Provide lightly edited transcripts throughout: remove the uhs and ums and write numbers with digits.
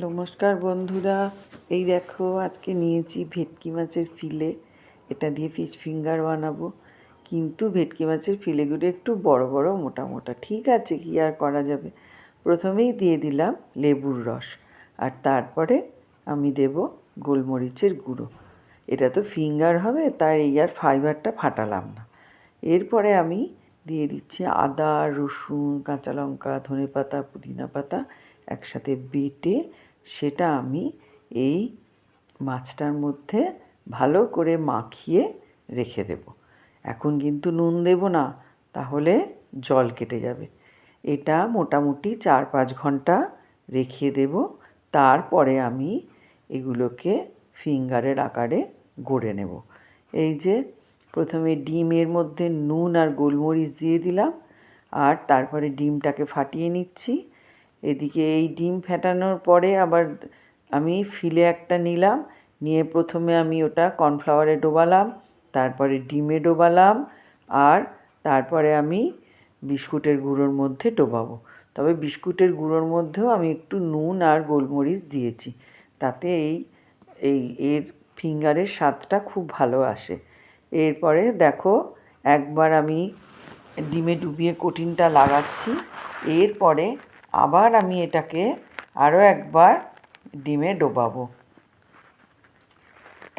নমস্কার বন্ধুরা, এই দেখো আজকে নিয়েছি ভেটকি মাছের ফিলে। এটা দিয়ে ফিশ ফিঙ্গার বানাবো। কিন্তু ভেটকি মাছের ফিলেগুলো একটু বড় বড় মোটা মোটা। ঠিক আছে, কি আর করা যাবে। প্রথমেই দিয়ে দিলাম লেবুর রস, আর তারপরে আমি দেব গোলমরিচের গুঁড়ো। এটা তো ফিঙ্গার হবে, তাই এই আর ফাইবারটা ফাটালাম না। এরপরে আমি দিয়ে দিচ্ছি আদা, রসুন, কাঁচা লঙ্কা, ধনেপাতা, পুদিনা পাতা একসাথে বেটে সেটা আমি এই মাছটার মধ্যে ভালো করে মাখিয়ে রেখে দেব। এখন কিন্তু নুন দেব না, তাহলে জল কেটে যাবে। এটা মোটামুটি 4-5 ঘন্টা রেখে দেব। তারপরে আমি এগুলোকে ফিঙ্গারের আকারে গড়ে নেব। এই যে প্রথমে ডিমের মধ্যে নুন আর গোলমরিচ দিয়ে দিলাম, আর তারপরে ডিমটাকে ফাটিয়ে নিচ্ছি। এদিকে এই ডিম ফেটানোর পরে আবার আমি ফিলে একটা নিলাম, নিয়ে প্রথমে আমি ওটা কর্নফ্লাওয়ারে ডোবালাম, তারপরে ডিমে ডোবালাম, আর তারপরে আমি বিস্কুটের গুঁড়োর মধ্যে ডোবাবো। তবে বিস্কুটের গুঁড়োর মধ্যেও আমি একটু নুন আর গোলমরিচ দিয়েছি, তাতে এর ফিঙ্গারের স্বাদটা খুব ভালো আসে। এরপরে দেখো একবার আমি ডিমে ডুবিয়ে কোটিংটা লাগাচ্ছি, এরপরে আবার আমি এটাকে আরও একবার ডিমে ডোবাবো।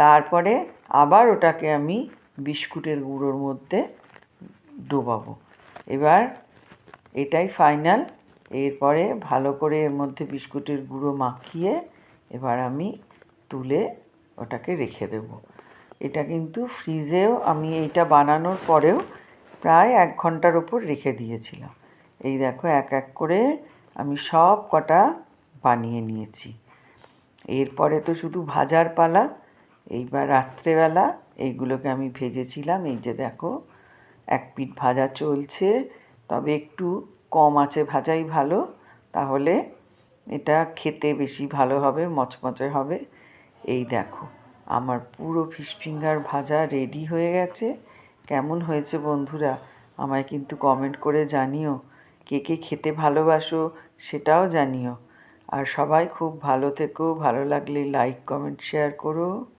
তারপরে আবার ওটাকে আমি বিস্কুটের গুঁড়োর মধ্যে ডোবাবো। এবার এটাই ফাইনাল। এরপরে ভালো করে এর মধ্যে বিস্কুটের গুঁড়ো মাখিয়ে এবার আমি তুলে ওটাকে রেখে দেব। এটা কিন্তু ফ্রিজেও আমি এইটা বানানোর পরেও প্রায় 1 ঘন্টার ওপর রেখে দিয়েছিলাম। এই দেখো এক এক করে আমি সব কটা বানিয়ে নিয়েছি। এরপরে তো শুধু ভাজার পালা। এইবার রাত্রেবেলা এইগুলোকে আমি ভেজেছিলাম। এই যে দেখো, এক পিঠ ভাজা চলছে, তবে একটু কম আঁচে ভাজাই ভালো, তাহলে এটা খেতে বেশি ভালো হবে, মচমচে হবে। এই দেখো আমার পুরো ফিশ ফিঙ্গার ভাজা রেডি হয়ে গেছে। কেমন হয়েছে বন্ধুরা, আমায় কিন্তু কমেন্ট করে জানিও। কে কে খেতে ভালোবাসো সেটাও জানিও। আর সবাই খুব ভালো থেকো। ভালো লাগলে লাইক, কমেন্ট, শেয়ার করো।